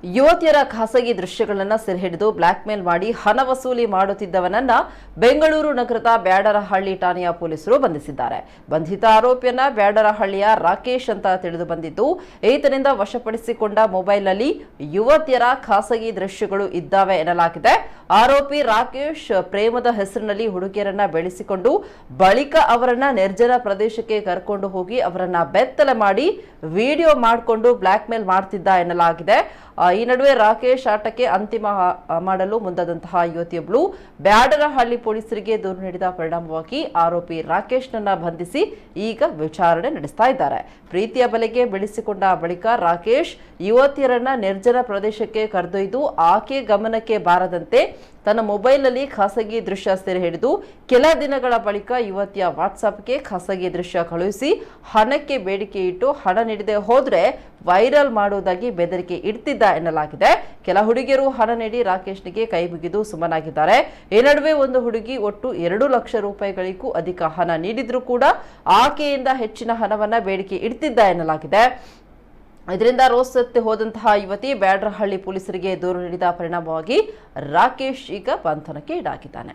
ಯುವತಿಯರ ಖಾಸಗಿ ದೃಶ್ಯಗಳನ್ನು ಸೆರೆಹಿಡಿದು ಬ್ಲಾಕ್ ಮೇಲ್ ಮಾಡಿ ಹಣ ವಸೂಲಿ ಮಾಡುತ್ತಿದ್ದವನನ್ನ ಬೆಂಗಳೂರು ನಗರದ ಬ್ಯಾಡರಹಳ್ಳಿ ಠಾಣೆಯ ಪೊಲೀಸರು ಬಂಧಿಸಿದ್ದಾರೆ. ಬಂಧಿತ ಆರೋಪಿಯನ್ನ ಬ್ಯಾಡರಹಳ್ಳಿಯ ರಾಕೇಶ್ ಅಂತ ತಿಳಿದು ಬಂದಿದ್ದು, ಈತನಿಂದ ವಶಪಡಿಸಿಕೊಂಡ ಮೊಬೈಲ್ನಲ್ಲಿ ಯುವತಿಯರ ಖಾಸಗಿ ದೃಶ್ಯಗಳು ಇದ್ದಾವೆ ಎನ್ನಲಾಗಿದೆ. ಆರೋಪಿ ರಾಕೇಶ್ ಪ್ರೇಮದ ಹೆಸರಿನಲ್ಲಿ ಹುಡುಗಿಯರನ್ನ ಬೆಳೆಸಿಕೊಂಡು ಬಳಿಕ ಅವರನ್ನ ನಿರ್ಜನ ಪ್ರದೇಶಕ್ಕೆ ಕರ್ಕೊಂಡು ಹೋಗಿ ಅವರನ್ನ ಬೆತ್ತಲೆ ಮಾಡಿ ವಿಡಿಯೋ ಮಾಡಿಕೊಂಡು ಬ್ಲಾಕ್ ಮೇಲ್ ಮಾಡ್ತಿದ್ದ ಎನ್ನಲಾಗಿದೆ. ಈ ನಡುವೆ ರಾಕೇಶ್ ಆಟಕ್ಕೆ ಅಂತಿಮ ಮಾಡಲು ಮುಂದಾದಂತಹ ಯುವತಿಯೊಬ್ಬಳು ಬ್ಯಾಡರಹಳ್ಳಿ ಪೊಲೀಸರಿಗೆ ದೂರು ನೀಡಿದ ಪರಿಣಾಮವಾಗಿ ಆರೋಪಿ ರಾಕೇಶ್ನನ್ನ ಬಂಧಿಸಿ ಈಗ ವಿಚಾರಣೆ ನಡೆಸ್ತಾ ಇದ್ದಾರೆ. ಪ್ರೀತಿಯ ಬಲೆಗೆ ಬೆಳೆಸಿಕೊಂಡ ಬಳಿಕ ರಾಕೇಶ್ ಯುವತಿಯರನ್ನ ನಿರ್ಜನ ಪ್ರದೇಶಕ್ಕೆ ಕರೆದೊಯ್ದು ಆಕೆ ಗಮನಕ್ಕೆ ಬಾರದಂತೆ ತನ್ನ ಮೊಬೈಲ್ನಲ್ಲಿ ಖಾಸಗಿ ದೃಶ್ಯ ಸೆರೆ ಹಿಡಿದು ಕೆಲ ದಿನಗಳ ಬಳಿಕ ಯುವತಿಯ ವಾಟ್ಸಾಪ್ಗೆ ಖಾಸಗಿ ದೃಶ್ಯ ಕಳುಹಿಸಿ ಹಣಕ್ಕೆ ಬೇಡಿಕೆ ಇಟ್ಟು ಹಣ ನೀಡದೆ ಹೋದ್ರೆ ವೈರಲ್ ಮಾಡುವುದಾಗಿ ಬೆದರಿಕೆ ಇಡ್ತಿದ್ದ ಎನ್ನಲಾಗಿದೆ. ಕೆಲ ಹುಡುಗಿಯರು ಹಣ ನೀಡಿ ರಾಕೇಶ್ನಿಗೆ ಕೈ ಮುಗಿದು ಸುಮ್ಮನಾಗಿದ್ದಾರೆ. ಈ ನಡುವೆ ಒಂದು ಹುಡುಗಿ ಒಟ್ಟು 2 ಲಕ್ಷ ರೂಪಾಯಿಗಳಿಗೂ ಅಧಿಕ ಹಣ ನೀಡಿದ್ರೂ ಕೂಡ ಆಕೆಯಿಂದ ಹೆಚ್ಚಿನ ಹಣವನ್ನ ಬೇಡಿಕೆ ಇಡ್ತಿದ್ದ ಎನ್ನಲಾಗಿದೆ. ಇದರಿಂದ ರೋಸೆತ್ತಿ ಹೋದಂತಹ ಯುವತಿ ಬ್ಯಾಡರಹಳ್ಳಿ ಪೊಲೀಸರಿಗೆ ದೂರು ನೀಡಿದ ಪರಿಣಾಮವಾಗಿ ರಾಕೇಶ್ ಈಗ ಬಂಧನಕ್ಕೆ ಈಡಾಗಿದ್ದಾನೆ.